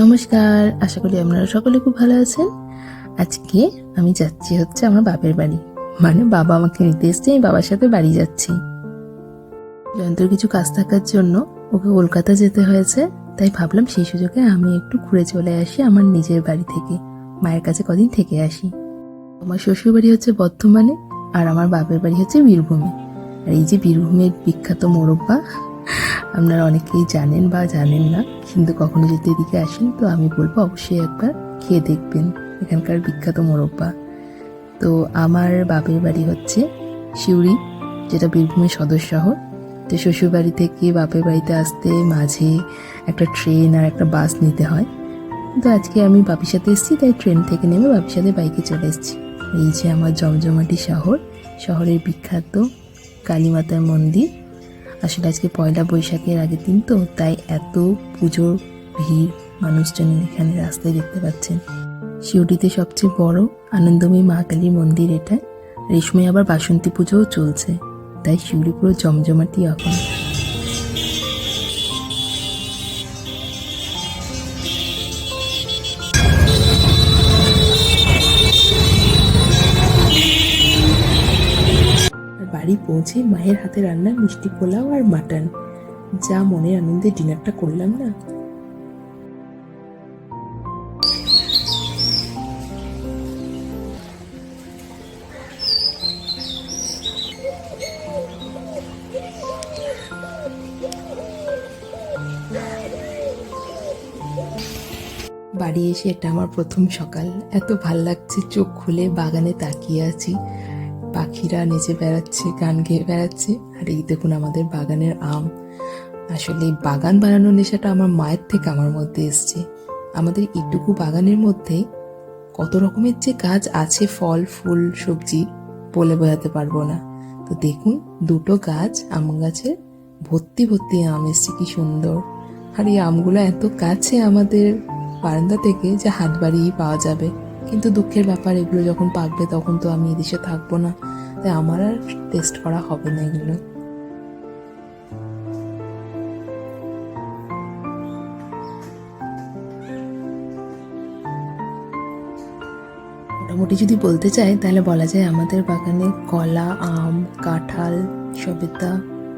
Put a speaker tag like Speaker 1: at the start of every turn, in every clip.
Speaker 1: নমস্কার, আশা করি আপনারা সকলে খুব ভালো আছেন। আজকে আমি যাচ্ছি আমার বাপের বাড়ি, মানে বাবা আমাকে নিতে এসছে, আমি বাবার সাথে বাড়ি যাচ্ছি। জয়ন্তর কিছু কাজ থাকার জন্য ওকে কলকাতা যেতে হয়েছে, তাই ভাবলাম সেই সুযোগে আমি একটু ঘুরে চলে আসি আমার নিজের বাড়ি থেকে, মায়ের কাছে কদিন থেকে আসি। আমার শ্বশুর বাড়ি হচ্ছে বর্ধমানে, আর আমার বাপের বাড়ি হচ্ছে বীরভূমে। আর এই যে বীরভূমের বিখ্যাত মোরব্বা, আপনারা অনেকেই জানেন বা জানেন না, কিন্তু কখনো যদি এদিকে আসেন তো আমি বলবো অবশ্যই একবার খেয়ে দেখবেন এখানকার বিখ্যাত মোরব্বা। তো আমার বাপের বাড়ি হচ্ছে সিউড়ি, যেটা বীরভূমের সদর শহর। তো শ্বশুর বাড়ি থেকে বাপের বাড়িতে আসতে মাঝে একটা ট্রেন আর একটা বাস নিতে হয়। তো আজকে আমি বাপির সাথে এসেছি, তাই ট্রেন থেকে নেমে বাপির সাথে বাইকে চলে এসেছি। এই যে আমার জমজমাটি শহর, শহরের বিখ্যাত কালীমাতার মন্দির। আসলে আজকে পয়লা বৈশাখের আগের দিন তো, তাই এত পুজোর ভিড়, মানুষজন এখানে রাস্তায় দেখতে পাচ্ছেন। সিউড়িতে সবচেয়ে বড় আনন্দময়ী মা কালীর মন্দির এটা। আর এই সময় আবার বাসন্তী পুজোও চলছে, তাই সিউড়ি পুরো জমজমাটি এখন। বাড়ি পৌঁছে মায়ের হাতে রান্না মিষ্টি পোলাও আর মাটন, যা মনের আনন্দে ডিনারটা করলাম না। বাড়ি এসে এটা আমার প্রথম সকাল। এত ভাল লাগছে, চোখ খুলে বাগানে তাকিয়ে আছি, পাখিরা নেচে বেড়াচ্ছে, গান গেয়ে বেড়াচ্ছে। আর এই দেখুন আমাদের বাগানের আম। আসলে বাগান বানানোর নেশাটা আমার মায়ের থেকে আমার মধ্যে এসছে। আমাদের এইটুকু বাগানের মধ্যে কত রকমের যে গাছ আছে, ফল ফুল সবজি, বলে বোঝাতে পারবো না। তো দেখুন দুটো গাছ, আম গাছের ভর্তি ভর্তি আম এসছে, কি সুন্দর। আর এই আমগুলো এত কাছে আমাদের বারান্দা থেকে যে হাত বাড়িয়েই পাওয়া যাবে। কিন্তু দুঃখের ব্যাপার, এগুলো যখন পাকবে তখন তো আমি এদেশে থাকবো না, তাই আমার আর টেস্ট করা হবে না এগুলো। মোটামুটি যদি বলতে চাই তাহলে বলা যায় আমাদের বাগানে কলা, আম, কাঁঠাল, সবেদা,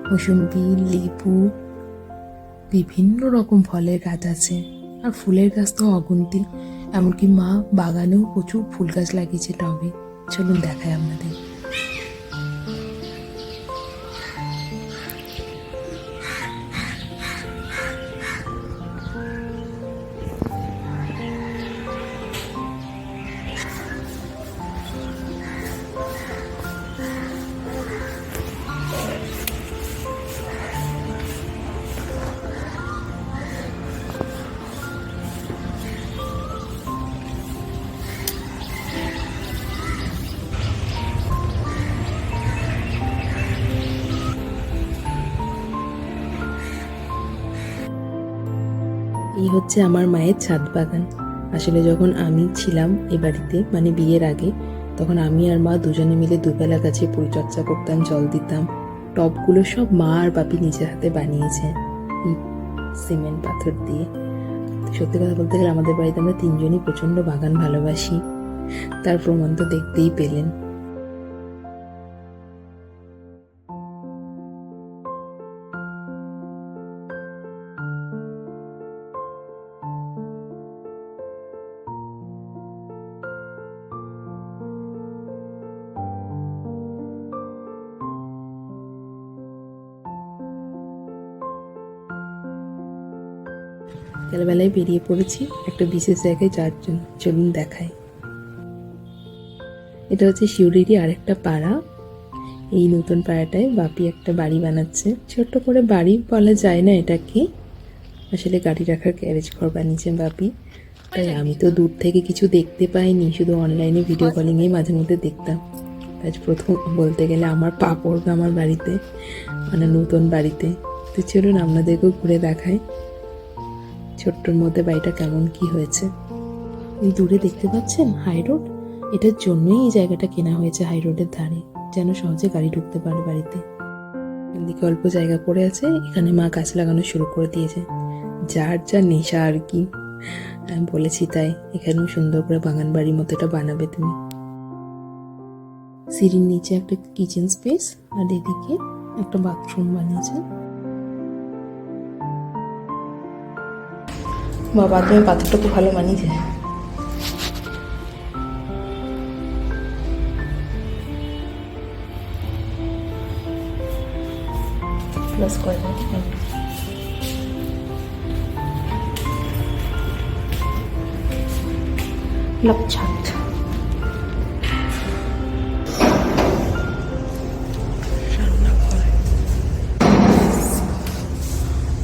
Speaker 1: মৌসুম্বি, লেবু, বিভিন্ন রকম ফলের গাছ আছে। আর ফুলের গাছ তো অগুন্তি, এমনকি মা বাগানেও প্রচুর ফুল গাছ লাগিয়েছে টবে। চলুন দেখাই আপনাদের। এই হচ্ছে আমার মায়ের ছাদ বাগান। আসলে যখন আমি ছিলাম এ বাড়িতে, মানে বিয়ের আগে, তখন আমি আর মা দুজনে মিলে দুবেলা গাছে পরিচর্যা করতাম, জল দিতাম। টবগুলো সব মা আর বাপি নিজের হাতে বানিয়েছে, ইট সিমেন্ট পাথর দিয়ে। সত্যি কথা বলতে গেলে আমাদের বাড়িতে আমরা তিনজনই প্রচণ্ড বাগান ভালোবাসি, তার প্রমাণ তো দেখতেই পেলেন। বিকালবেলায় বেরিয়ে পড়েছি একটা বিশেষ জায়গায় যাওয়ার জন্য, চলুন দেখাই। এটা হচ্ছে সিউড়িরই আরেকটা পাড়া। এই নতুন পাড়াটায় বাপি একটা বাড়ি বানাচ্ছে, ছোট্ট করে বাড়ি বলা যায় না এটাকে, আসলে গাড়ি রাখার গ্যারেজ ঘর বানিয়েছেন বাপি। তাই আমি তো দূর থেকে কিছু দেখতে পাইনি, শুধু অনলাইনে ভিডিও কলিংয়ে মাঝে মধ্যে দেখতাম। আজ প্রথম বলতে গেলে আমার পা পড়বে আমার বাড়িতে, মানে নতুন বাড়িতে। তো চলুন আপনাদেরকেও ঘুরে দেখাই ছোট্টর মধ্যে বাড়িটা কেমন কি হয়েছে। এই দূরে দেখতে পাচ্ছেন হাই রোড, এটার জন্যই এই জায়গাটা কেনা হয়েছে হাই রোডের ধারে, যেন সহজে গাড়ি ঢুকতে পারে বাড়িতে। এদিকে অল্প জায়গা পড়ে আছে, এখানে মা গাছ লাগানো শুরু করে দিয়েছে। যার যা নেশা আর কি, আমি বলেছি তাই, এখানেও সুন্দর করে বাগান বাড়ির মতো এটা বানাবে তুমি। সিঁড়ির নিচে একটা কিচেন স্পেস আর এদিকে একটা বাথরুম বানিয়েছে। বা বাথরুমের পাথরটা খুব ভালো মানিয়েছে। প্লাস করে ছাদ।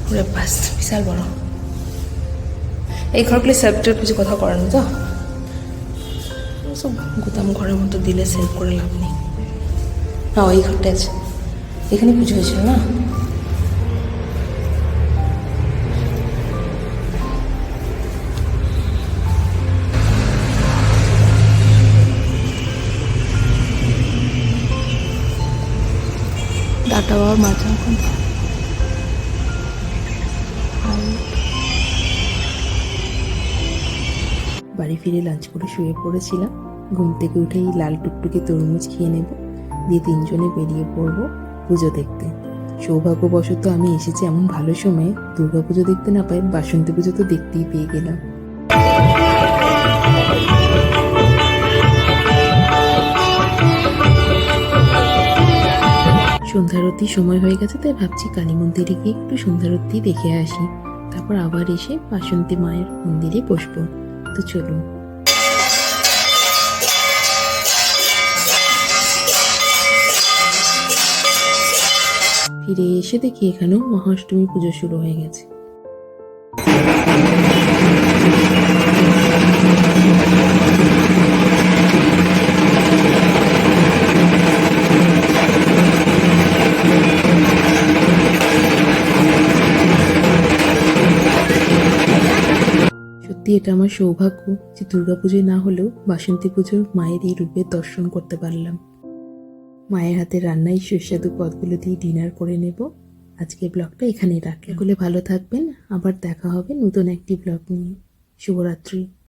Speaker 1: পুরো বাস বিশাল বড়। এই ঘরগুলি সেলফটের কিছু কথা করার না তো, সব গোদাম ঘরের মতো দিলে সেল করে লাভ নেই। না ওই ঘরটা আছে, এখানে পুজো হয়েছিল না। ডাটা বাবার মাঝে এখন বাড়ি ফিরে লাঞ্চ করে শুয়ে পড়েছিলাম। ঘুম থেকে উঠেই লাল টুকটুকে তরমুজ খেয়ে নেব, দিয়ে তিনজনে বেরিয়ে পড়বো পুজো দেখতে। সৌভাগ্যবশত আমি এসেছি এমন ভালো সময়ে, দুর্গা পুজো দেখতে না পাই বাসন্তী পুজো তো দেখতেই পেয়ে গেলাম। সন্ধ্যারতি সময় হয়ে গেছে, তাই ভাবছি কালী মন্দিরে গিয়ে একটু সন্ধ্যারতি দেখে আসি, তারপর আবার এসে বাসন্তী মায়ের মন্দিরে বসবো। তো চলুন। ফিরে এসে দেখি এখানেও মহাষ্টমী পুজো শুরু হয়ে গেছে। সত্যি এটা আমার সৌভাগ্য যে দুর্গাপুজোয় না হলেও বাসন্তী পুজোর মায়ের এই রূপের দর্শন করতে পারলাম। মায়ের হাতে রান্নাই সুস্বাদু পদগুলো দিয়ে ডিনার করে নেব। আজকের ব্লগটা এখানেই রাখলাম। ভালো থাকবেন, আবার দেখা হবে নতুন একটি ব্লগ নিয়ে। শুভরাত্রি।